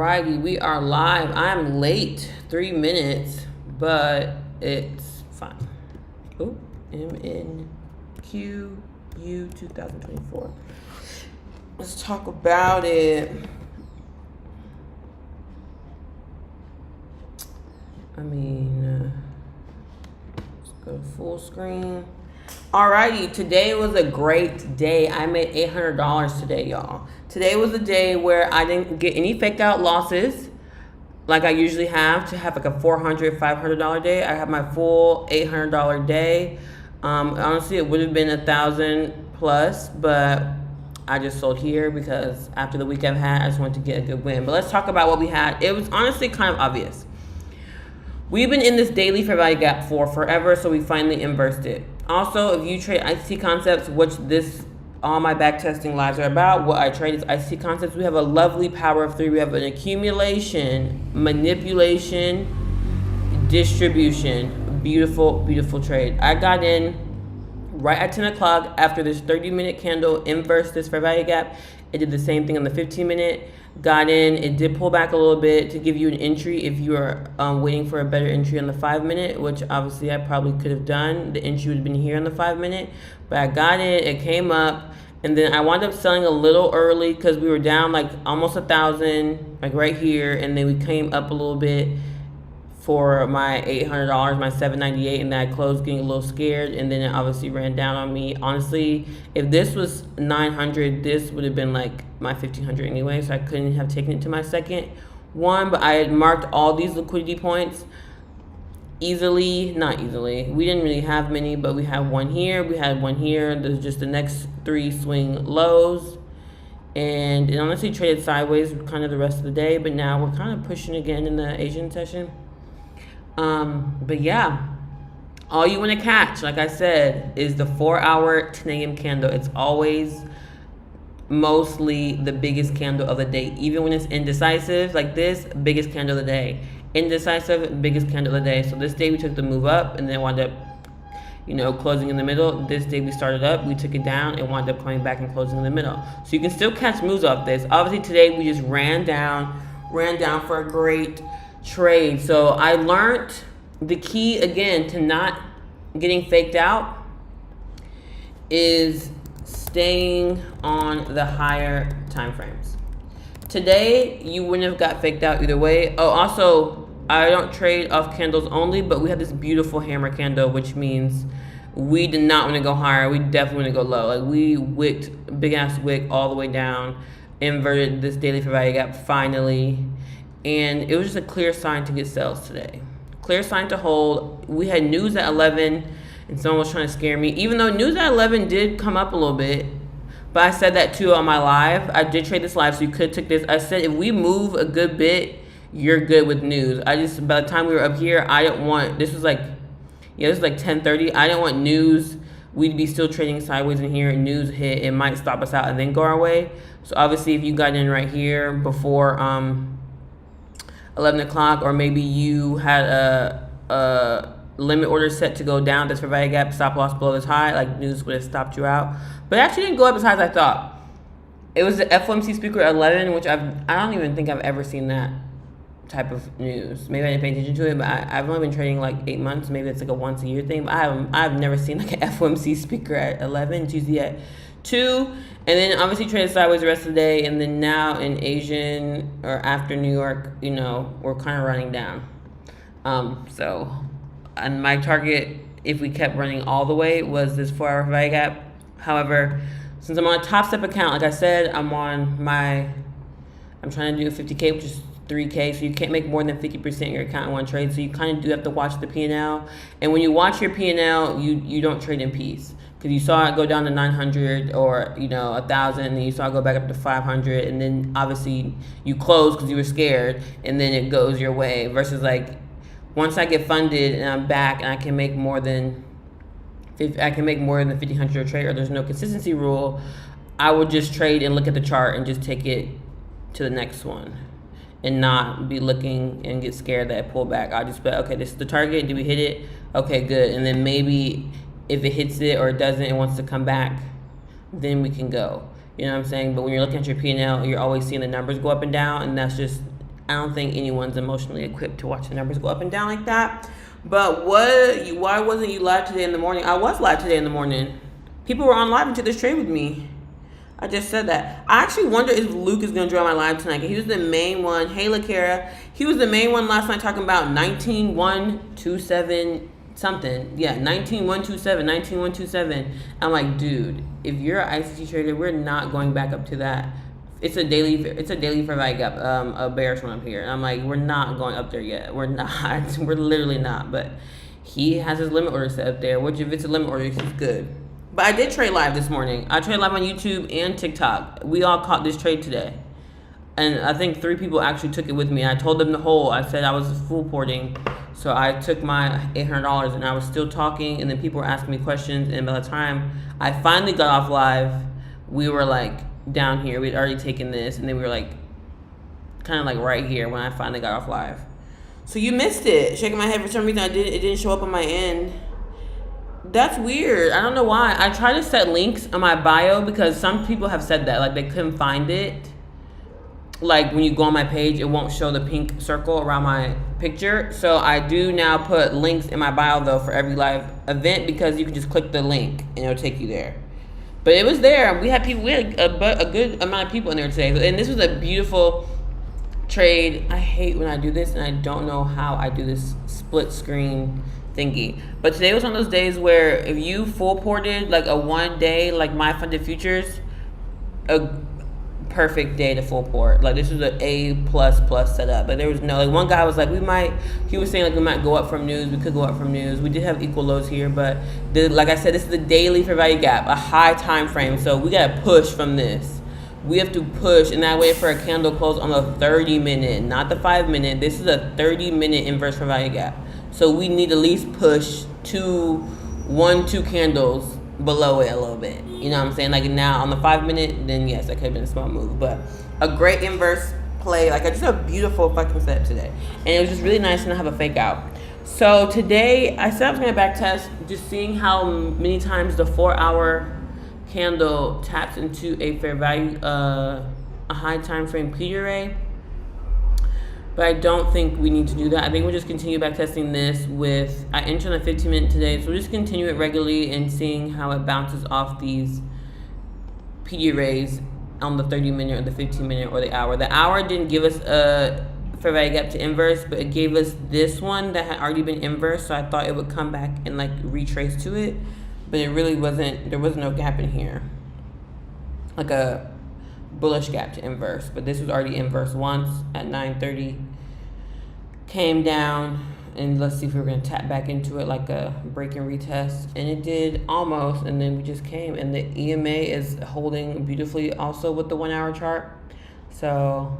Alrighty, we are live. I'm late, 3 minutes, but it's fine. Oh, MNQU 2024. Let's talk about it. Let's go to full screen. Alrighty, today was a great day. I made $800 today, y'all. Today was a day where I didn't get any faked out losses like I usually have to have like a $400, $500 day. I have my full $800 day. Honestly, it would have been 1,000 plus, but I just sold here because after the week I've had, I just wanted to get a good win. But let's talk about what we had. It was honestly kind of obvious. We've been in this daily fair value gap for forever, so we finally inversed it. Also, if you trade ICT concepts, which all my backtesting lives are about, what I trade is ICT concepts. We have a lovely power of three. We have an accumulation, manipulation, distribution. Beautiful, beautiful trade. I got in right at 10 o'clock after this 30-minute candle inverse this fair value gap. It did the same thing on the 15-minute. Got in. It did pull back a little bit to give you an entry if you are waiting for a better entry on the 5-minute, which obviously I probably could have done. The entry would have been here on the 5-minute, but I got in. It came up, and then I wound up selling a little early because we were down like almost 1,000, like right here, and then we came up a little bit for my $800, my $798, and then I closed getting a little scared, and then it obviously ran down on me. Honestly, if this was 900, this would have been like my 1,500 anyway, so I couldn't have taken it to my second one, but I had marked all these liquidity points not easily. We didn't really have many, but we had one here, we had one here. There's just the next three swing lows, and it honestly traded sideways kind of the rest of the day, but now we're kind of pushing again in the Asian session. But yeah, all you want to catch, like I said, is the 4-hour 10 a.m. candle. It's always mostly the biggest candle of the day. Even when it's indecisive like this, biggest candle of the day. Indecisive, biggest candle of the day. So this day we took the move up and then wound up, closing in the middle. This day we started up, we took it down and wound up coming back and closing in the middle. So you can still catch moves off this. Obviously today we just ran down for a great trade. So I learned the key again to not getting faked out is staying on the higher time frames. Today you wouldn't have got faked out either way. Oh, also I don't trade off candles only, but we have this beautiful hammer candle, which means we did not want to go higher. We definitely want to go low. Like we wicked, big ass wick all the way down, inverted this daily fair value gap finally. And it was just a clear sign to get sales today. Clear sign to hold. We had news at 11, and someone was trying to scare me. Even though news at 11 did come up a little bit, but I said that too on my live. I did trade this live, so you could take this. I said if we move a good bit, you're good with news. By the time we were up here, I didn't want, this was like 10:30. I didn't want news. We'd be still trading sideways in here. News hit, it might stop us out and then go our way. So obviously if you got in right here before 11 o'clock, or maybe you had a limit order set to go down this fair value gap, stop loss below this high, like news would have stopped you out. But it actually didn't go up as high as I thought. It was the FOMC speaker at 11, which I don't even think I've ever seen that type of news. Maybe I didn't pay attention to it, but I've only been trading like 8 months. Maybe it's like a once a year thing. But I've never seen like an FOMC speaker at 11. It's usually at 2, and then obviously traded sideways the rest of the day, and then now in Asian or after New York, we're kind of running down. So, and my target, if we kept running all the way, was this 4-hour value gap. However, since I'm on a top step account, like I said, I'm trying to do 50K, which is 3K, so you can't make more than 50% of your account in one trade. So you kind of do have to watch the P&L, and when you watch your P&L, you don't trade in peace. Because you saw it go down to 900 or 1,000, and then you saw it go back up to 500, and then obviously you close because you were scared, and then it goes your way. Versus like once I get funded and I'm back and I can make more than 1,500 trade, or there's no consistency rule, I would just trade and look at the chart and just take it to the next one, and not be looking and get scared that it pulled back. I'll just be okay, this is the target. Did we hit it? Okay, good. And then maybe if it hits it or it doesn't, it wants to come back, then we can go. You know what I'm saying? But when you're looking at your P&L, you're always seeing the numbers go up and down, and that's just I don't think anyone's emotionally equipped to watch the numbers go up and down like that. But why wasn't you live today in the morning? I was live today in the morning. People were on live into this trade with me. I just said that. I actually wonder if Luke is going to join my live tonight. He was the main one. Hey, LaCara. He was the main one last night talking about 19,127 something. Yeah, 19,127, 19,127. I'm like, dude, if you're an ICT trader, we're not going back up to that. It's a daily fair value gap, a bearish one up here. And I'm like, we're not going up there yet. We're not. We're literally not. But he has his limit order set up there, which if it's a limit order, he's good. But I did trade live this morning. I traded live on YouTube and TikTok. We all caught this trade today. And I think 3 people actually took it with me. I told them the whole. I said I was full porting. So I took my $800 and I was still talking. And then people were asking me questions. And by the time I finally got off live, we were like down here. We'd already taken this. And then we were like kind of like right here when I finally got off live. So you missed it. Shaking my head for some reason. It didn't show up on my end. That's weird. I don't know why. I try to set links on my bio because some people have said that. Like, they couldn't find it. Like, when you go on my page, it won't show the pink circle around my picture. So I do now put links in my bio, though, for every live event because you can just click the link and it'll take you there. But it was there. We had a good amount of people in there today. And this was a beautiful trade. I hate when I do this, and I don't know how I do this split screen thingy. But today was one of those days where if you full ported like a 1 day, like my funded futures, a perfect day to full port. Like, this was an A++ setup. But there was no, like, one guy was like, he was saying like we might go up from news. We could go up from news. We did have equal lows here, but like I said, this is the daily fair value gap, a high time frame. So we got to push from this. We have to push, and that way for a candle close on the 30-minute, not the 5-minute. This is a 30-minute inverse fair value gap. So we need to at least push 2 candles below it a little bit. You know what I'm saying? Like, now on the 5-minute, then yes, that could have been a small move. But a great inverse play. Like, just a beautiful fucking setup today. And it was just really nice to not have a fake out. So today, I said I was going to back test, just seeing how many times the 4-hour candle taps into a fair value, a high time frame P array. But I don't think we need to do that. I think we'll just continue back testing this with, I entered on the 15-minute today, so we'll just continue it regularly and seeing how it bounces off these PD arrays on the 30-minute or the 15-minute or the hour. The hour didn't give us a fair value gap to inverse, but it gave us this one that had already been inverse, so I thought it would come back and like retrace to it, but it really wasn't. There was no gap in here, like a bullish gap to inverse, but this was already inverse once at 9:30, came down, and let's see if we're going to tap back into it like a break and retest, and it did almost, and then we just came, and the EMA is holding beautifully also with the 1 hour chart, so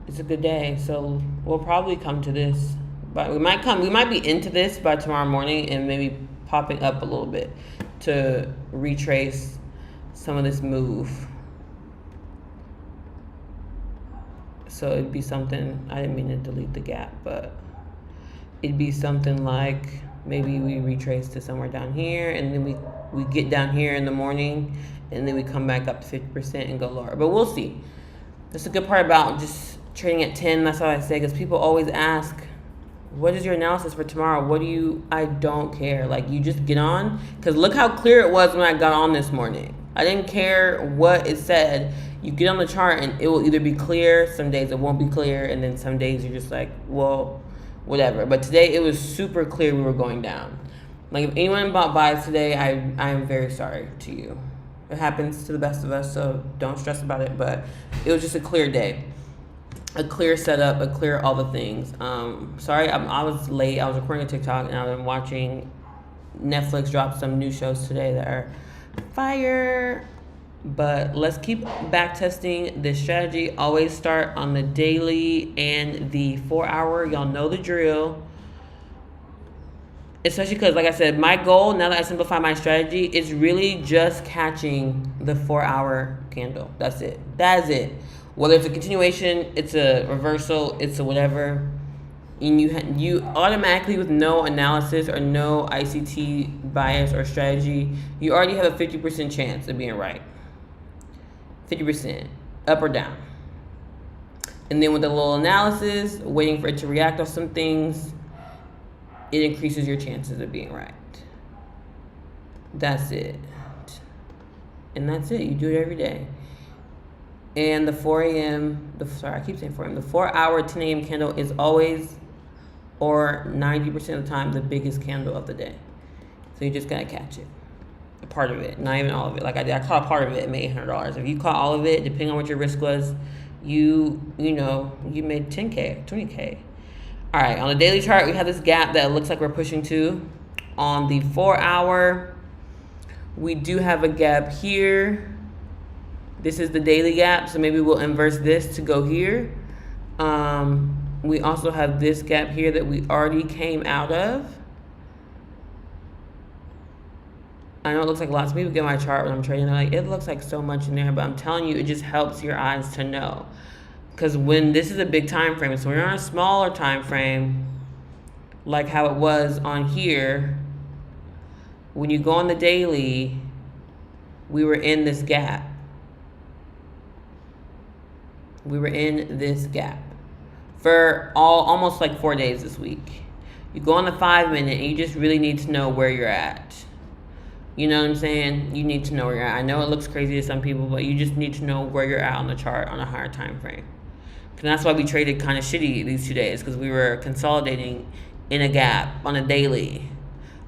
it's a good day. So we'll probably come to this, but we might be into this by tomorrow morning and maybe popping up a little bit to retrace some of this move. So it'd be something, I didn't mean to delete the gap, but it'd be something like maybe we retrace to somewhere down here, and then we get down here in the morning, and then we come back up to 50% and go lower. But we'll see. That's the good part about just trading at 10. That's all I say, because people always ask, what is your analysis for tomorrow? I don't care. Like, you just get on, because look how clear it was when I got on this morning. I didn't care what it said. You get on the chart and it will either be clear, some days it won't be clear, and then some days you're just like, well, whatever. But today it was super clear we were going down. Like, if anyone bought buys today, I'm very sorry to you. It happens to the best of us, so don't stress about it. But it was just a clear day, a clear setup, a clear all the things. Sorry, I was late. I was recording a TikTok and I've been watching Netflix drop some new shows today that are fire. But let's keep back testing this strategy. Always start on the daily and the 4 hour. Y'all know the drill. Especially because, like I said, my goal, now that I simplify my strategy, is really just catching the 4 hour candle. That's it. That's it. Whether it's a continuation, it's a reversal, it's a whatever. And you automatically, with no analysis or no ICT bias or strategy, you already have a 50% chance of being right. 50%, up or down. And then with the little analysis, waiting for it to react off some things, it increases your chances of being right. That's it. And that's it. You do it every day. And the 4 a.m., I keep saying 4 a.m., the 4-hour 10 a.m. candle is always, or 90% of the time, the biggest candle of the day. So you just gotta catch it. A part of it, not even all of it. Like I did, I caught a part of it and made $800. If you caught all of it, depending on what your risk was, you made 10K, 20K. All right, on the daily chart, we have this gap that looks like we're pushing to. On the 4-hour, we do have a gap here. This is the daily gap, so maybe we'll inverse this to go here. We also have this gap here that we already came out of. I know it looks like lots of people get my chart when I'm trading. They're like, it looks like so much in there, but I'm telling you, it just helps your eyes to know. Because when this is a big time frame, so when you're on a smaller time frame, like how it was on here, when you go on the daily, we were in this gap. We were in this gap for almost like 4 days this week. You go on the 5-minute and you just really need to know where you're at. You know what I'm saying? You need to know where you're at. I know it looks crazy to some people, but you just need to know where you're at on the chart on a higher time frame. And that's why we traded kind of shitty these 2 days, because we were consolidating in a gap on a daily.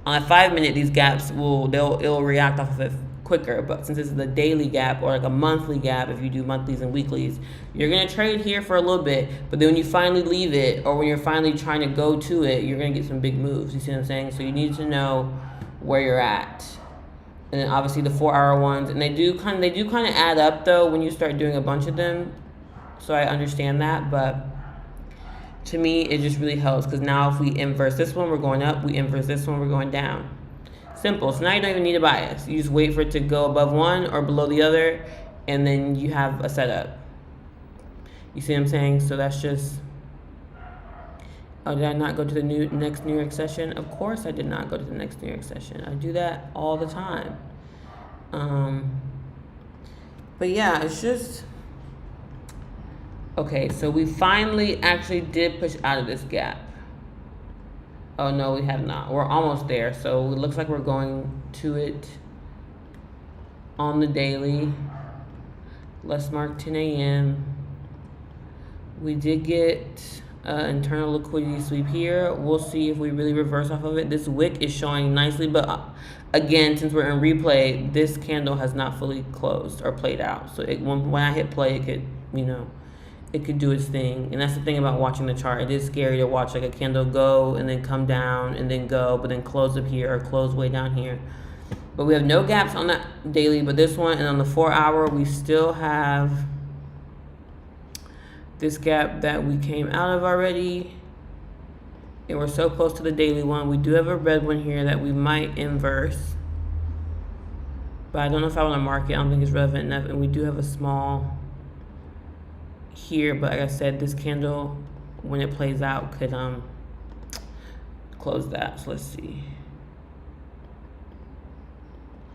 On a 5-minute, these gaps it'll react off of it quicker. But since this is a daily gap or like a monthly gap, if you do monthlies and weeklies, you're gonna trade here for a little bit, but then when you finally leave it, or when you're finally trying to go to it, you're gonna get some big moves. You see what I'm saying? So you need to know where you're at. And then obviously the 4-hour ones, and they do kind of add up though when you start doing a bunch of them. So I understand that, but to me it just really helps, because now if we inverse this one, we're going up. We inverse this one, we're going down. Simple. So now you don't even need a bias. You just wait for it to go above one or below the other, and then you have a setup. You see what I'm saying? So that's just... Oh, did I not go to the next New York session? Of course I did not go to the next New York session. I do that all the time. But yeah, it's just... Okay, so we finally actually did push out of this gap. Oh, no, we have not. We're almost there. So it looks like we're going to it on the daily. Let's mark 10 a.m. We did get internal liquidity sweep here. We'll see if we really reverse off of it. This wick is showing nicely, but again, since we're in replay, this candle has not fully closed or played out. So when I hit play, it could, it could do its thing. And that's the thing about watching the chart. It is scary to watch like a candle go and then come down and then go, but then close up here or close way down here. But we have no gaps on that daily, but this one, and on the 4-hour, we still have this gap that we came out of already. And we're so close to the daily one. We do have a red one here that we might inverse, but I don't know if I want to mark it. I don't think it's relevant enough. And we do have a small here, but like I said, this candle, when it plays out, could close that. So let's see.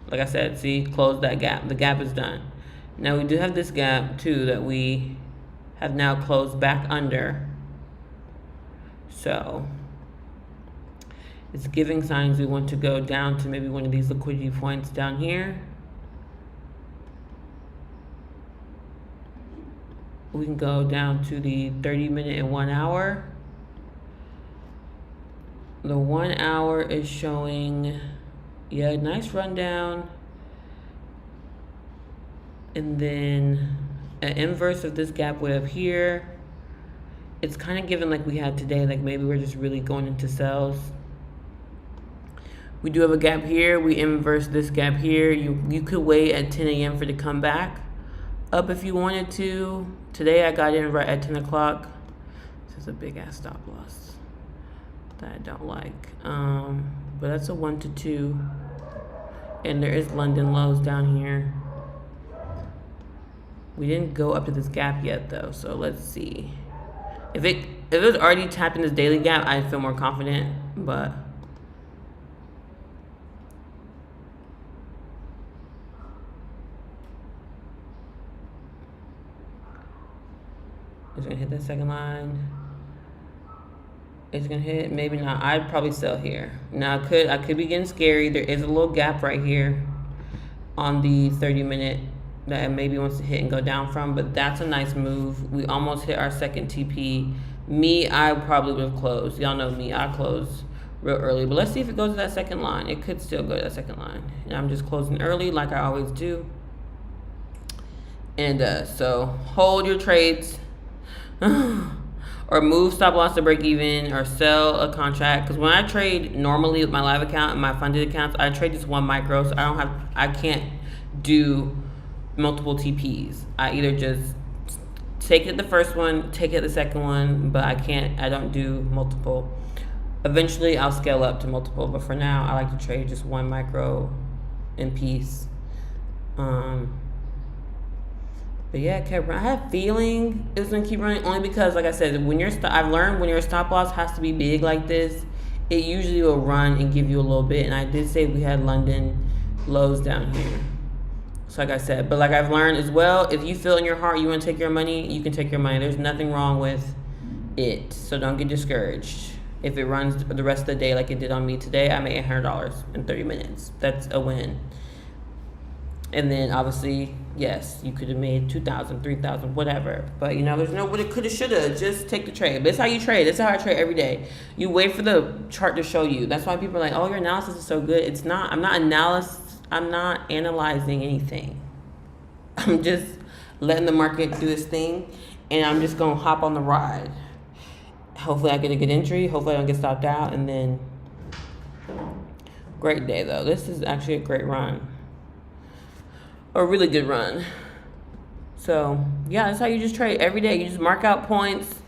Like I said, see, close that gap. The gap is done. Now we do have this gap too that we have now closed back under. So it's giving signs we want to go down to maybe one of these liquidity points down here. We can go down to the 30-minute and 1 hour. The 1 hour is showing, yeah, nice rundown. And then an inverse of this gap way up here. It's kind of given like we had today, like maybe we're just really going into sells. We do have a gap here. We inverse this gap here. You could wait at 10 a.m. for it to come back up if you wanted to. Today I got in right at 10 o'clock. This is a big ass stop loss that I don't like. But that's a 1 to 2. And there is London lows down here. We didn't go up to this gap yet though, so let's see. If it was already tapped in this daily gap, I'd feel more confident, but It's gonna hit that second line. It's gonna hit, maybe not. I'd probably sell here. Now I could be getting scary. There is a little gap right here on the 30-minute that it maybe wants to hit and go down from, but that's a nice move. We almost hit our second TP. I probably would have closed. Y'all know me, I close real early, but let's see if it goes to that second line. It could still go to that second line. And I'm just closing early like I always do. And so hold your trades. Or move stop loss to break even, or sell a contract. Because when I trade normally with my live account and my funded accounts, I trade just one micro, so I can't do multiple TPs. I either just take it the first one, take it the second one, but I don't do multiple. Eventually I'll scale up to multiple, but for now I like to trade just one micro in peace. But yeah, it kept running. I had a feeling it was gonna keep running, only because, like I said, I've learned when your stop loss has to be big like this, it usually will run and give you a little bit. And I did say we had London lows down here. So like I said, but like I've learned as well, if you feel in your heart you want to take your money, you can take your money. There's nothing wrong with it. So don't get discouraged. If it runs the rest of the day like it did on me today, I made $100 in 30 minutes. That's a win. And then obviously, yes, you could have made 2,000, 3,000, whatever. But you know, there's no woulda, coulda, shoulda. Just take the trade. But that's how you trade. That's how I trade every day. You wait for the chart to show you. That's why people are like, "Oh, your analysis is so good." It's not. I'm not analyzing anything. I'm just letting the market do its thing, and I'm just gonna hop on the ride. Hopefully, I get a good entry. Hopefully, I don't get stopped out, and then great day though. This is actually a great run. A really good run. So yeah, that's how you just trade every day. You just mark out points,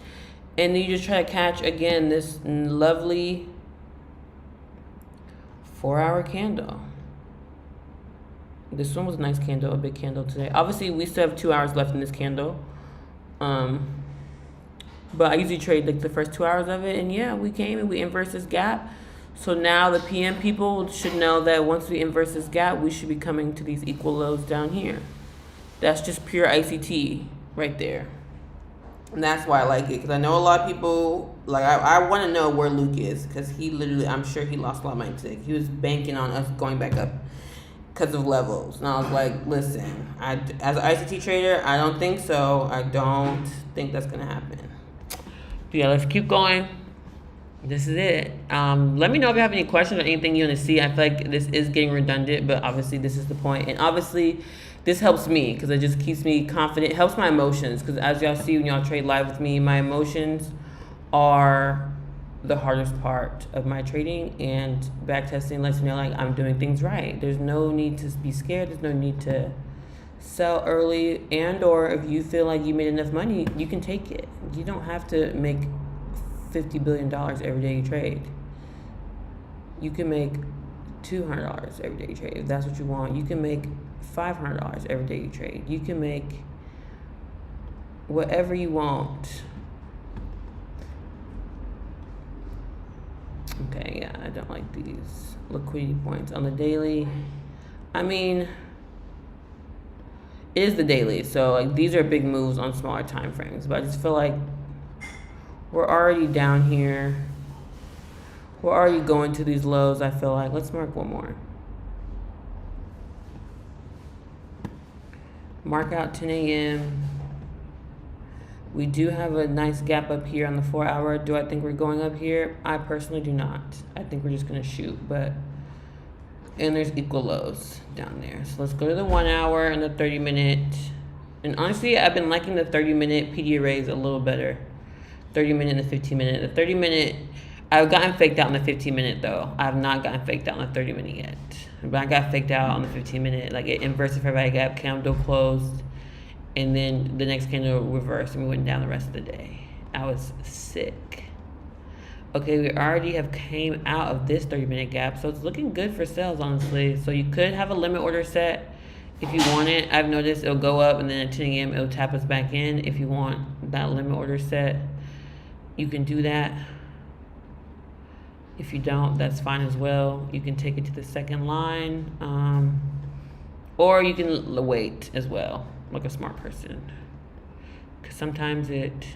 and then you just try to catch again this lovely 4-hour candle. This one was a nice candle, a big candle today. Obviously, we still have 2 hours left in this candle. But I usually trade like the first 2 hours of it, and yeah, we came and we inverse this gap. So now the PM people should know that once we inverse this gap, we should be coming to these equal lows down here. That's just pure ICT right there. And that's why I like it, because I know a lot of people, like I want to know where Luke is, because he literally, I'm sure he lost a lot of money today. He was banking on us going back up because of levels. And I was like, listen, as an ICT trader, I don't think so. I don't think that's going to happen. But yeah, let's keep going. This is it. Let me know if you have any questions or anything you want to see. I feel like this is getting redundant, but obviously this is the point. And obviously this helps me because it just keeps me confident. It helps my emotions, because as y'all see when y'all trade live with me, my emotions are the hardest part of my trading, and backtesting lets me know like I'm doing things right. There's no need to be scared. There's no need to sell early, and or if you feel like you made enough money, you can take it. You don't have to make $50 billion every day you trade. You can make $200 every day you trade if that's what you want. You can make $500 every day you trade. You can make whatever you want. Okay, yeah, I don't like these liquidity points on the daily. I mean, it is the daily, so like these are big moves on smaller time frames, but I just feel like we're already down here. We're already going to these lows, I feel like. Let's mark one more. Mark out 10 a.m. We do have a nice gap up here on the 4-hour. Do I think we're going up here? I personally do not. I think we're just going to shoot. And there's equal lows down there. So let's go to the 1 hour and the 30-minute. And honestly, I've been liking the 30-minute PD arrays a little better. 30-minute and the 15-minute. The 30-minute, I've gotten faked out on the 15-minute though. I have not gotten faked out on the 30-minute yet. But I got faked out on the 15-minute. Like it inverted fair value gap, candle closed, and then the next candle reversed, and we went down the rest of the day. I was sick. Okay, we already have came out of this 30-minute gap, so it's looking good for sales, honestly. So you could have a limit order set if you want it. I've noticed it'll go up, and then at 10 a.m. it'll tap us back in. If you want that limit order set, you can do that. If you don't, that's fine as well. You can take it to the second line, or you can wait as well, like a smart person. because sometimes it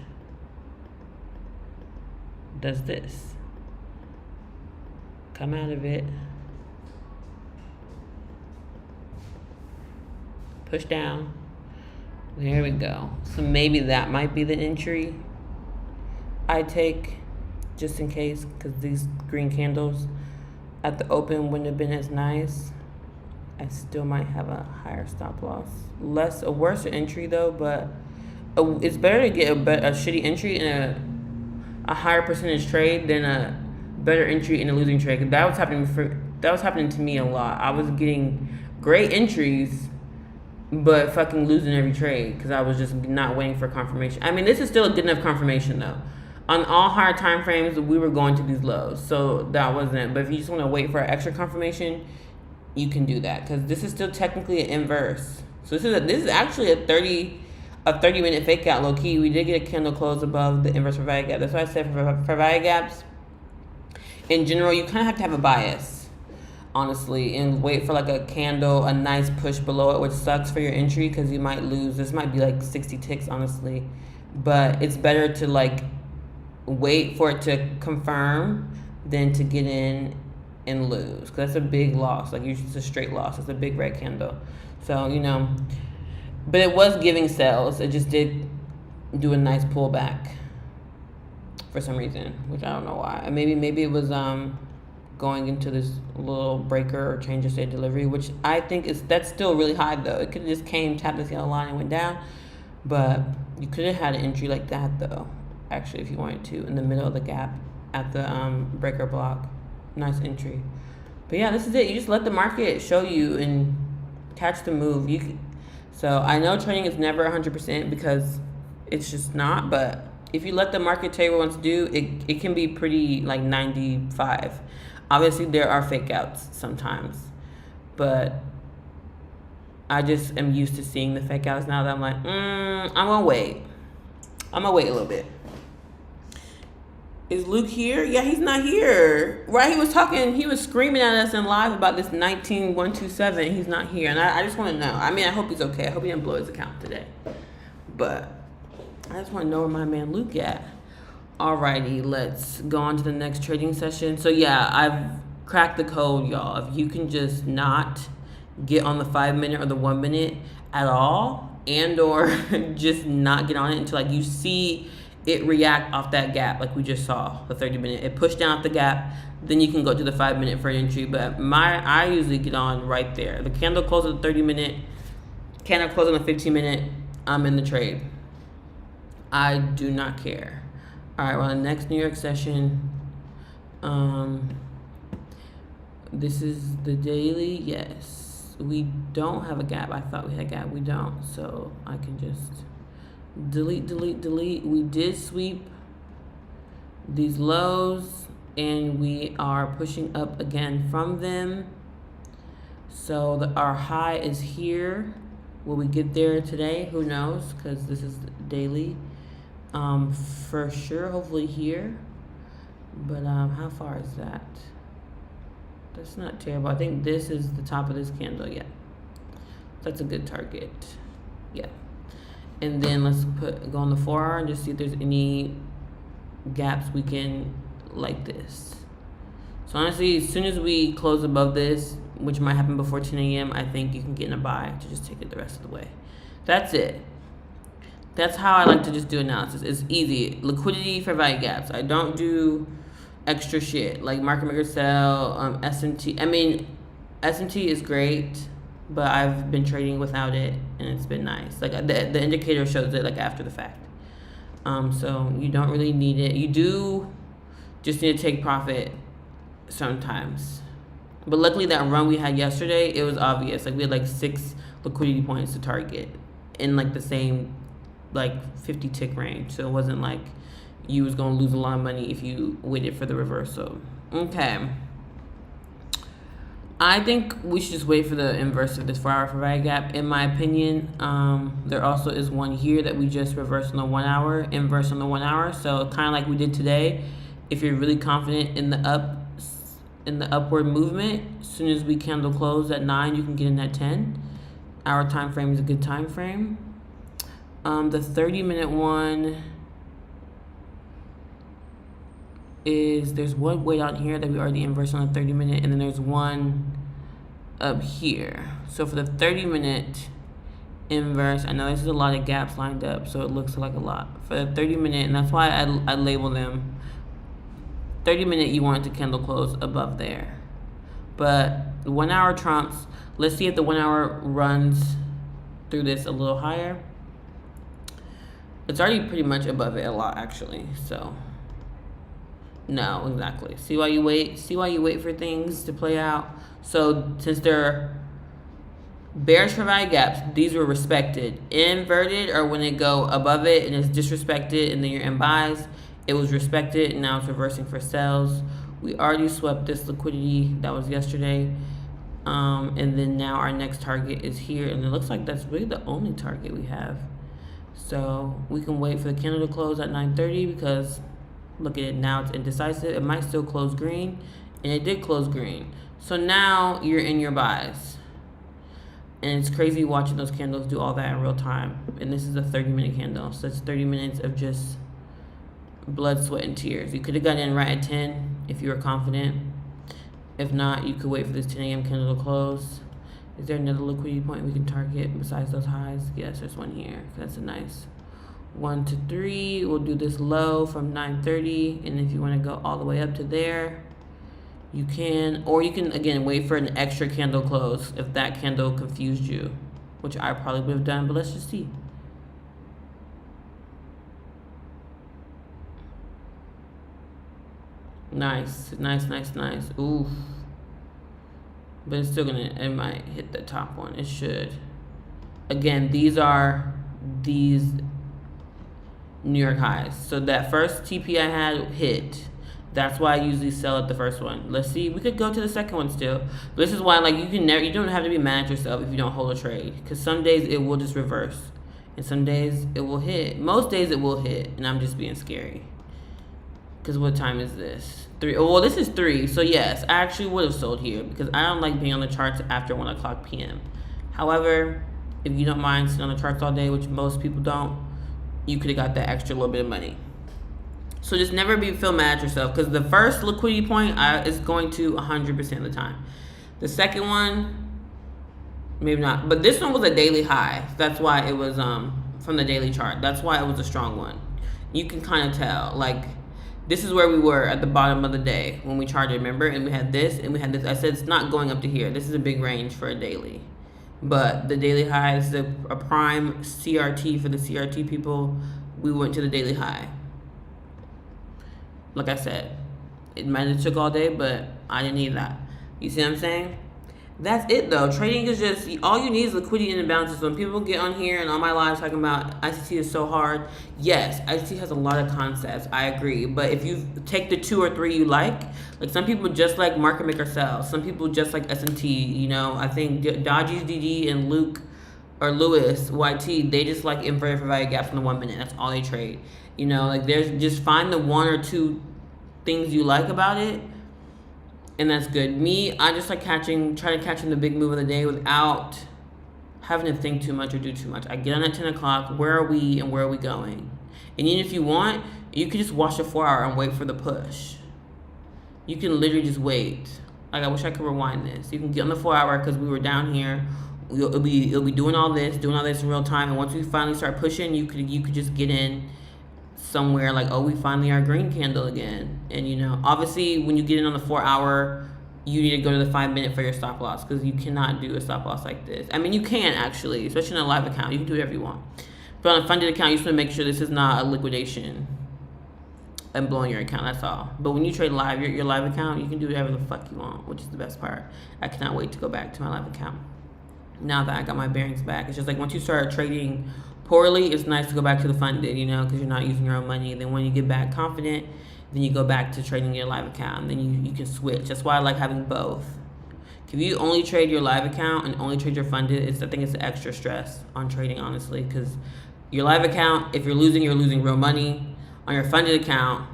does this. Come out of it, push down. There we go. So maybe that might be the entry I take, just in case, because these green candles at the open wouldn't have been as nice. I still might have a higher stop loss. A worse entry though, but it's better to get a shitty entry in a higher percentage trade than a better entry in a losing trade. 'Cause that was happening to me a lot. I was getting great entries, but fucking losing every trade because I was just not waiting for confirmation. I mean, this is still a good enough confirmation though. On all higher time frames, we were going to these lows, so that wasn't. But if you just want to wait for extra confirmation, you can do that because this is still technically an inverse. So this is actually a 30-minute fake out low key. We did get a candle close above the inverse for value gap. That's why I said for value gaps, in general, you kind of have to have a bias, honestly, and wait for like a candle, a nice push below it, which sucks for your entry because you might lose. This might be like 60 ticks, honestly, but it's better to like wait for it to confirm than to get in and lose, because that's a big loss. Like usually it's a straight loss. It's a big red candle. So, but it was giving sales. It just did do a nice pullback for some reason, which I don't know why. Maybe it was going into this little breaker or change of state delivery, which I think that's still really high though. It could have just came, tapped this yellow line and went down, but you could have had an entry like that though, actually, if you wanted to, in the middle of the gap at the breaker block. Nice entry. But yeah, this is it. You just let the market show you and catch the move. So I know trading is never 100% because it's just not, but if you let the market tell you what it wants to do, it can be pretty like 95. Obviously there are fake outs sometimes, but I just am used to seeing the fake outs now that I'm like, I'm gonna wait a little bit. Is Luke here? Yeah, he's not here. Right, he was screaming at us in live about this 19127. He's not here, and I just want to know. I mean, I hope he's okay. I hope he didn't blow his account today. But I just want to know where my man Luke at. Alrighty, let's go on to the next trading session. So yeah, I've cracked the code, y'all. If you can just not get on the 5-minute or the 1-minute at all, and or just not get on it until like you see it react off that gap, like we just saw the 30-minute. It pushed down off the gap, then you can go to the 5-minute for an entry. But I usually get on right there. The candle closes on the 30-minute, candle closes on the 15-minute. I'm in the trade. I do not care. All right, well, the next New York session. This is the daily. Yes, we don't have a gap. I thought we had a gap. We don't. So I can just delete. We did sweep these lows and we are pushing up again from them. So our high is here. Will we get there today? Who knows? Because this is daily. For sure, hopefully here. But how far is that? That's not terrible. I think this is the top of this candle. Yeah, that's a good target. Yeah. And then let's go on the 4-hour and just see if there's any gaps we can like this. So honestly, as soon as we close above this, which might happen before 10 a.m., I think you can get in a buy to just take it the rest of the way. That's it. That's how I like to just do analysis. It's easy. Liquidity for value gaps. I don't do extra shit like market maker sell, S&T. I mean, S&T is great, but I've been trading without it and it's been nice. Like the indicator shows it like after the fact. So you don't really need it. You do just need to take profit sometimes. But luckily that run we had yesterday, it was obvious. Like we had like 6 liquidity points to target in like the same like 50 tick range. So it wasn't like you was gonna lose a lot of money if you waited for the reversal. Okay. I think we should just wait for the inverse of this 4-hour for value gap. In my opinion, there also is one here that we just reversed on the 1 hour, inverse on the 1 hour. So kind of like we did today. If you're really confident in the upward movement, as soon as we candle close at 9, you can get in at 10. Our time frame is a good time frame. The 30-minute one is, there's one way down here that we already inversed on the 30-minute, and then there's one up here. So for the 30-minute inverse, I know this is a lot of gaps lined up, so it looks like a lot. For the 30-minute, and that's why I label them 30-minute, you want it to candle close above there. But the 1 hour trumps. Let's see if the 1 hour runs through this a little higher. It's already pretty much above it a lot, actually. So no, exactly. See why you wait? See why you wait for things to play out? So since they're bearish for value gaps, these were respected. Inverted, or when they go above it and it's disrespected and then you're in buys, it was respected and now it's reversing for sells. We already swept this liquidity that was yesterday. And then now our next target is here, and it looks like that's really the only target we have. So we can wait for the candle to close at 9:30 because look at it now, it's indecisive. It might still close green, and it did close green. So now you're in your buys. And it's crazy watching those candles do all that in real time. And this is a 30-minute candle, so it's 30 minutes of just blood, sweat, and tears. You could have gotten in right at 10 if you were confident. If not, you could wait for this 10 a.m. candle to close. Is there another liquidity point we can target besides those highs? Yes, there's one here. That's a nice 1 to 3. We'll do this low from 9:30, and if you want to go all the way up to there, you can. Or you can, again, wait for an extra candle close if that candle confused you, which I probably would have done, but let's just see. Nice, nice, nice, nice. Oof. But it's still gonna, it might hit the top one. It should. Again, these are these New York highs. So that first TP I had hit. That's why I usually sell at the first one. Let's see. We could go to the second one still. This is why, like, you don't have to be mad at yourself if you don't hold a trade. Because some days it will just reverse. And some days it will hit. Most days it will hit. And I'm just being scary. Because what time is this? 3. Oh, well, this is 3. So yes, I actually would have sold here because I don't like being on the charts after 1 o'clock p.m. However, if you don't mind sitting on the charts all day, which most people don't, you could have got that extra little bit of money. So just never feel mad at yourself because the first liquidity point is going to 100% of the time. The second one, maybe not. But this one was a daily high. That's why it was from the daily chart. That's why it was a strong one. You can kind of tell, like, this is where we were at the bottom of the day when we charted, remember? And we had this and we had this. I said it's not going up to here. This is a big range for a daily. But the daily high is a prime CRT for the CRT people. We went to the daily high. Like I said, it might have took all day, but I didn't need that. You see what I'm saying? That's it though. Trading is just, all you need is liquidity and imbalances. When people get on here and on my live talking about ICT is so hard, yes, ICT has a lot of concepts. I agree. But if you take the 2 or 3 you like some people just like market maker sell. Some people just like S&T, you know. I think Dodgy's DD and Luke or Lewis YT, they just like inverted for value gaps in the 1 minute. That's all they trade. You know, like there's just find the 1 or 2 things you like about it. And that's good. Me, I just like trying to catch in the big move of the day without having to think too much or do too much. I get on at 10 o'clock. Where are we and where are we going? And even if you want, you can just watch the 4 hour and wait for the push. You can literally just wait. Like, I wish I could rewind this. You can get on the 4 hour because we were down here. It'll be doing all this in real time. And once we finally start pushing, you could just get in somewhere like, oh, we finally are green candle again. And you know, obviously when you get in on the 4 hour, you need to go to the 5 minute for your stop loss because you cannot do a stop loss like this. I mean, you can actually, especially in a live account, you can do whatever you want. But on a funded account, you just want to make sure this is not a liquidation and blowing your account, that's all. But when you trade live, your live account, you can do whatever the fuck you want, which is the best part. I cannot wait to go back to my live account now that I got my bearings back. It's just like once you start trading poorly, it's nice to go back to the funded, you know, because you're not using your own money. And then when you get back confident, then you go back to trading your live account, and then you can switch. That's why I like having both. If you only trade your live account and only trade your funded, I think it's extra stress on trading, honestly, because your live account, if you're losing real money. On your funded account,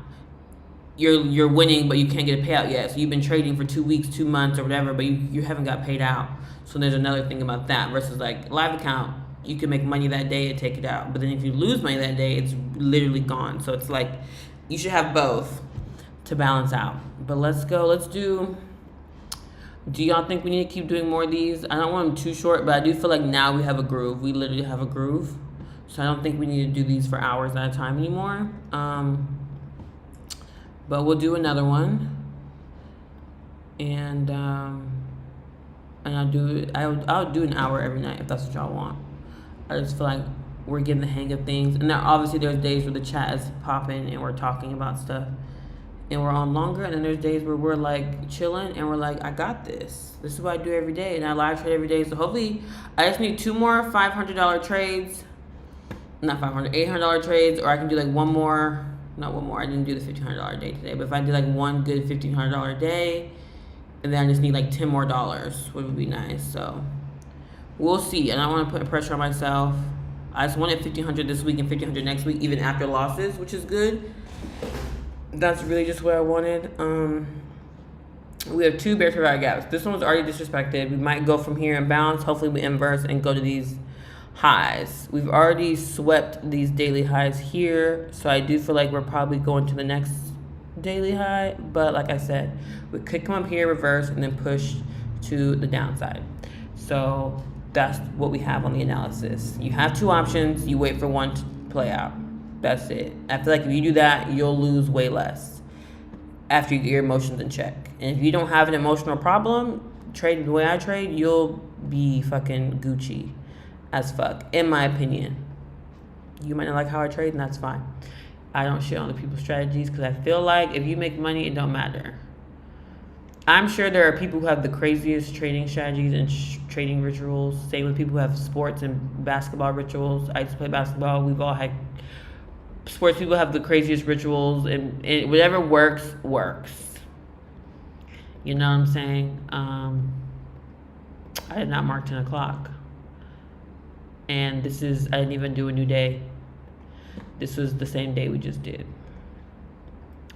you're winning, but you can't get a payout yet. So you've been trading for 2 weeks, 2 months, or whatever, but you haven't got paid out. So there's another thing about that versus like live account. you can make money that day and take it out. But then if you lose money that day, it's literally gone. So it's like you should have both to balance out. But let's go. Let's do y'all think we need to keep doing more of these? I don't want them too short, but I do feel like now we have a groove. We literally have a groove. So I don't think we need to do these for hours at a time anymore. But we'll do another one. And I'll do an hour every night if that's what y'all want. I just feel like we're getting the hang of things. And now obviously there's days where the chat is popping and we're talking about stuff and we're on longer, and then there's days where we're like chilling and we're like, I got this. This is what I do every day, and I live trade every day. So hopefully I just need 2 more $500 trades. Not $500, $800 trades, or I can do like one more, not one more, I didn't do the $1,500 day today, but if I did like one good $1,500 day, and then I just need like 10 more dollars, which would be nice. So we'll see. And I don't want to put pressure on myself. I just wanted 1,500 this week and 1,500 next week, even after losses, which is good. That's really just what I wanted. We have 2 bear trade gaps. This one was already disrespected. We might go from here and bounce. Hopefully we inverse and go to these highs. We've already swept these daily highs here, so I do feel like we're probably going to the next daily high, but like I said, we could come up here, reverse, and then push to the downside. So that's what we have on the analysis. You have 2 options, you wait for one to play out. That's it. I feel like if you do that, you'll lose way less after you get your emotions in check. And if you don't have an emotional problem trading the way I trade, you'll be fucking Gucci as fuck, in my opinion. You might not like how I trade, and that's fine. I don't shit on other people's strategies because I feel like if you make money, it don't matter. I'm sure there are people who have the craziest trading strategies and trading rituals. Same with people who have sports and basketball rituals. I used to play basketball. We've all had sports people have the craziest rituals, and whatever works. You know what I'm saying? I did not mark 10 o'clock. And I didn't even do a new day. This was the same day we just did.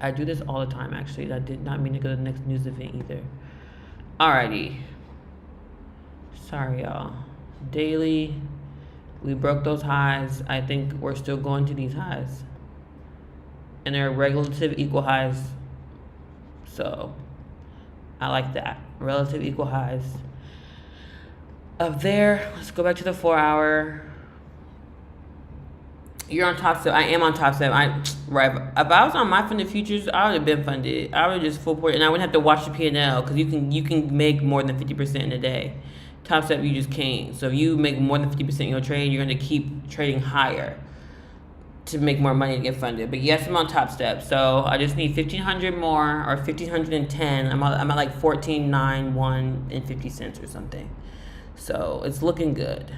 I do this all the time, actually. I did not mean to go to the next news event either. Alrighty. Sorry, y'all. Daily. We broke those highs. I think we're still going to these highs. And they're relative equal highs. So, I like that. Relative equal highs. Up there, let's go back to the 4-hour. You're on top step. I am on top step. Right. If I was on my funded futures, I would have been funded. I would have just full port, and I wouldn't have to watch the P&L because you can make more than 50% in a day. Top step, you just can't. So if you make more than 50% in your trade, you're going to keep trading higher to make more money to get funded. But yes, I'm on top step. So I just need 1,500 more, or 1,510. I'm at like 14.91 and 50 cents or something. So it's looking good.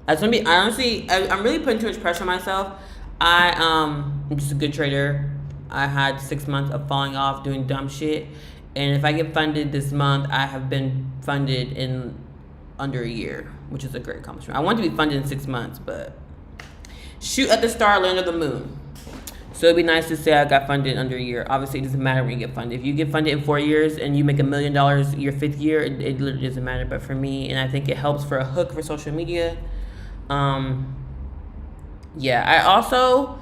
I'm really putting too much pressure on myself. I'm just a good trader. I had 6 months of falling off, doing dumb shit. And if I get funded this month, I have been funded in under a year, which is a great accomplishment. I want to be funded in 6 months, but shoot at the star, land on the moon. So it'd be nice to say I got funded under a year. Obviously, it doesn't matter when you get funded. If you get funded in 4 years and you make $1 million your 5th year, it literally doesn't matter. But for me, and I think it helps for a hook for social media. Yeah, I also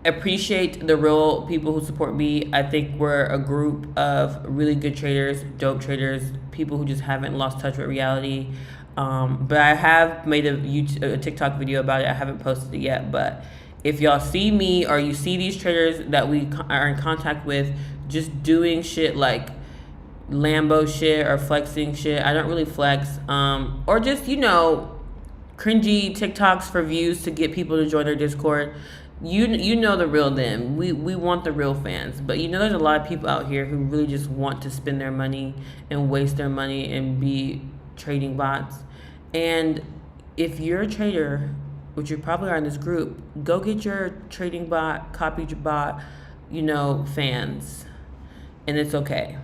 appreciate the real people who support me. I think we're a group of really good traders, dope traders, people who just haven't lost touch with reality. But I have made a TikTok video about it. I haven't posted it yet, but if y'all see me or you see these traders that we are in contact with just doing shit like Lambo shit or flexing shit, I don't really flex, or just, cringy TikToks for views to get people to join their Discord. You know the real them. We want the real fans. But there's a lot of people out here who really just want to spend their money and waste their money and be trading bots. And if you're a trader, which you probably are in this group, go get your trading bot, copy your bot, fans. And it's okay.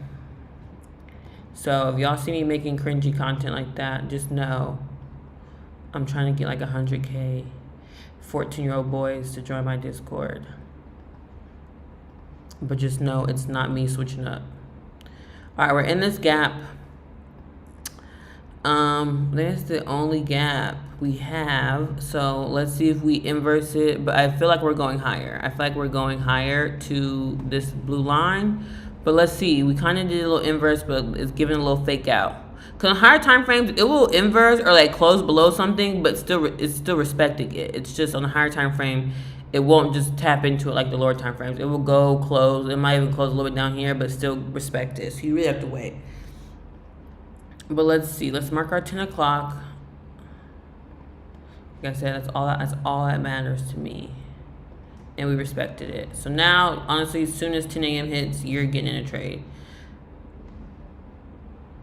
So if y'all see me making cringy content like that, just know I'm trying to get like 100K 14-year-old boys to join my Discord. But just know it's not me switching up. All right, we're in this gap. That's the only gap we have. So let's see if we inverse it. But I feel like we're going higher. I feel like we're going higher to this blue line. But let's see. We kind of did a little inverse, but it's giving a little fake out. Because on higher time frames, it will inverse or like close below something, but it's still respecting it. It's just on a higher time frame, it won't just tap into it like the lower time frames. It will go close. It might even close a little bit down here, but still respect it. So you really have to wait. But let's see. Let's mark our 10 o'clock. Like I said, that's all that matters to me. And we respected it. So now, honestly, as soon as 10 a.m. hits, you're getting in a trade.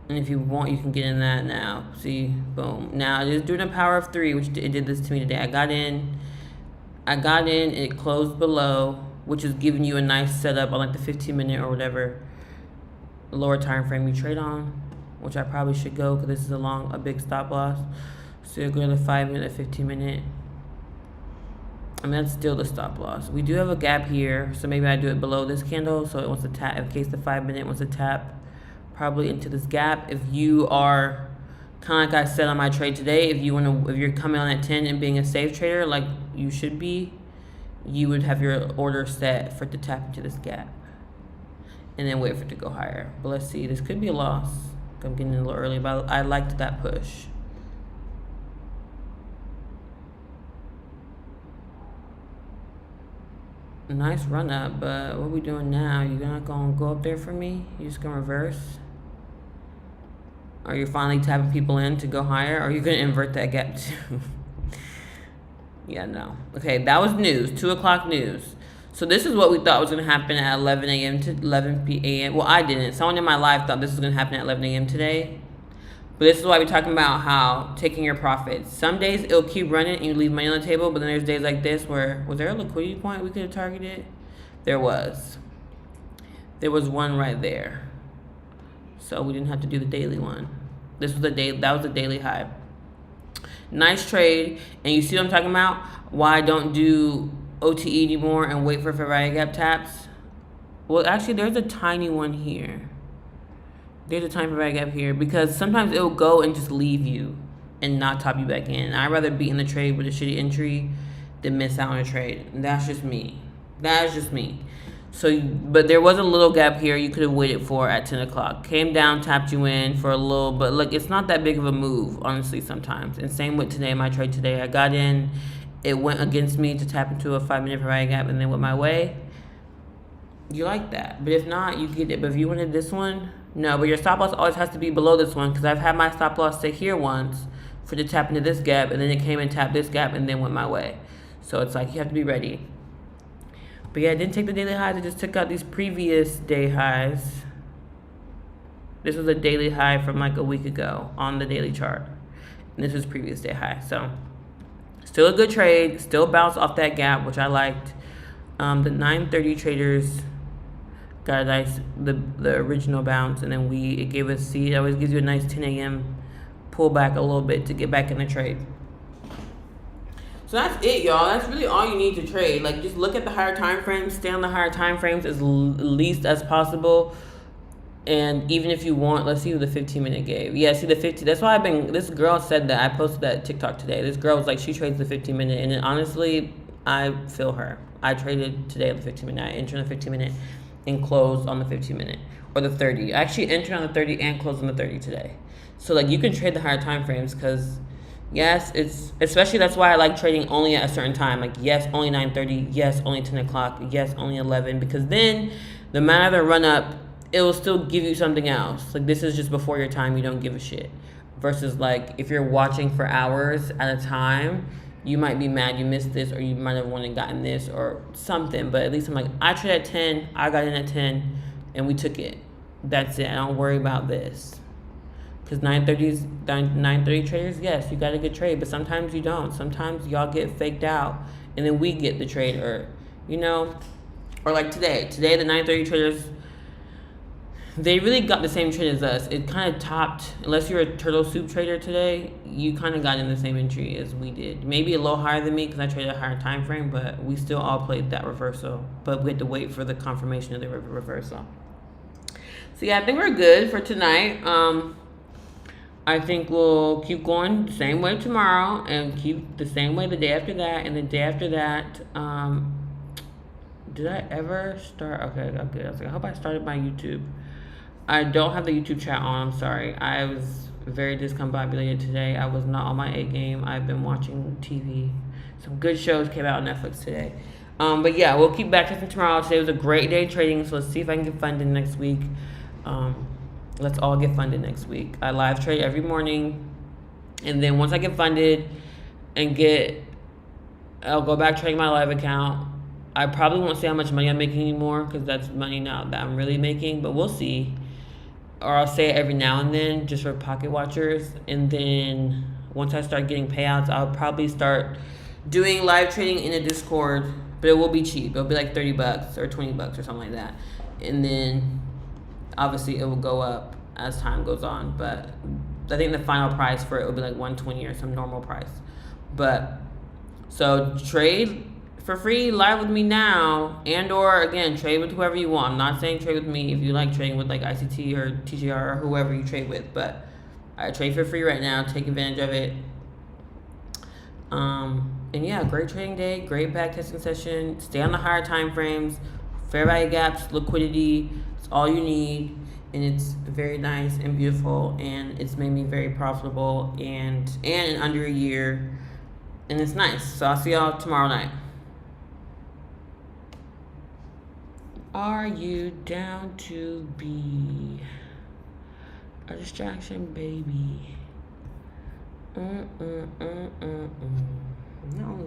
And if you want, you can get in that now. See, boom. Now it is doing a power of 3, which it did this to me today. I got in, and it closed below, which is giving you a nice setup on like the 15-minute or whatever lower time frame you trade on, which I probably should go because this is a big stop loss. So you're going to the 5-minute, 15-minute. I mean, that's still the stop loss. We do have a gap here, so maybe I do it below this candle, so it wants to tap in case the 5-minute wants to tap probably into this gap. If you are kind of like I said on my trade today, if you're coming on at 10 and being a safe trader like you should be, you would have your order set for it to tap into this gap and then wait for it to go higher. But let's see, this could be a loss. I'm getting in a little early, but I liked that push. Nice run up, but what are we doing now? You're not gonna go up there for me? You're just gonna reverse? Are you finally tapping people in to go higher? Or are you gonna invert that gap too? Yeah, no. Okay, that was news. 2 o'clock news. So this is what we thought was gonna happen at 11 a.m. to 11 p.m. Well, I didn't. Someone in my life thought this was gonna happen at 11 a.m. today. But this is why we're talking about how taking your profits. Some days it'll keep running and you leave money on the table, but then there's days like this where, was there a liquidity point we could have targeted? There was. There was one right there. So we didn't have to do the daily one. This was that was the daily high. Nice trade. And you see what I'm talking about? Why I don't do OTE anymore and wait for fair value gap taps? Well, actually, there's a tiny one here. There's a tiny fair value gap here because sometimes it'll go and just leave you and not top you back in. I'd rather be in the trade with a shitty entry than miss out on a trade. That's just me. That's just me. So, but there was a little gap here you could have waited for at 10 o'clock. Came down, tapped you in for a little, but look, it's not that big of a move, honestly, sometimes. And same with today, my trade today. I got in, it went against me to tap into a 5-minute fair value gap and then went my way. You like that. But if not, you get it. But if you wanted this one, no. But your stop loss always has to be below this one because I've had my stop loss sit here once for to tap into this gap and then it came and tapped this gap and then went my way. So it's like you have to be ready. But yeah, I didn't take the daily highs. I just took out these previous day highs. This was a daily high from like a week ago on the daily chart. And this was previous day high. So still a good trade. Still bounced off that gap, which I liked. The 9:30 traders got a nice, the original bounce. And then it gave us, see, it always gives you a nice 10 a.m. pull back a little bit to get back in the trade. So that's it, y'all. That's really all you need to trade. Like, just look at the higher time frames, stay on the higher time frames as least as possible. And even if you want, let's see what the 15-minute gave. Yeah, see the 50. That's why this girl said that. I posted that TikTok today. This girl was like, she trades the 15-minute. And then honestly, I feel her. I traded today on the 15-minute. I entered on the 15-minute and closed on the 15-minute. Or the 30. I actually entered on the 30 and closed on the 30 today. So, like, you can trade the higher time frames because... yes, it's especially that's why I like trading only at a certain time. Like, yes, only 9:30. Yes, only 10 o'clock. Yes, only 11. Because then, no matter the run up, it will still give you something else. Like, this is just before your time. You don't give a shit. Versus, like, if you're watching for hours at a time, you might be mad you missed this, or you might have wanted gotten this or something. But at least I'm like, I traded at 10. I got in at 10, and we took it. That's it. I don't worry about this. Because 9:30 traders, yes, you got a good trade, but sometimes you don't. Sometimes y'all get faked out, and then we get the trade, or, you know, or like today. Today, the 9:30 traders, they really got the same trade as us. It kind of topped, unless you're a turtle soup trader today, you kind of got in the same entry as we did. Maybe a little higher than me because I traded a higher time frame, but we still all played that reversal. But we had to wait for the confirmation of the reversal. So yeah, I think we're good for tonight. I think we'll keep going the same way tomorrow and keep the same way the day after that and the day after that. Did I ever start? Okay, okay. I was like, I hope I started my YouTube. I don't have the YouTube chat on. I'm sorry. I was very discombobulated today. I was not on my A game. I've been watching TV. Some good shows came out on Netflix today. But yeah, we'll keep backtesting tomorrow. Today was a great day trading, so let's see if I can get funded next week. Let's all get funded next week. I live trade every morning, and then once I get funded and I'll go back trading my live account. I probably won't say how much money I'm making anymore because that's money now that I'm really making, but we'll see. Or I'll say it every now and then just for pocket watchers. And then once I start getting payouts, I'll probably start doing live trading in a Discord, but it will be cheap. It'll be like $30 or $20 or something like that. And then obviously it will go up as time goes on, but I think the final price for it will be like $120 or some normal price. But so trade for free live with me now, and or again trade with whoever you want. I'm not saying trade with me if you like trading with like ICT or TGR or whoever you trade with, but I trade for free right now. Take advantage of it. And yeah, great trading day, great backtesting session. Stay on the higher time frames, fair value gaps, liquidity. It's all you need, and it's very nice and beautiful, and it's made me very profitable and in under a year, and it's nice. So I'll see y'all tomorrow night. Are you down to be a distraction, baby? No.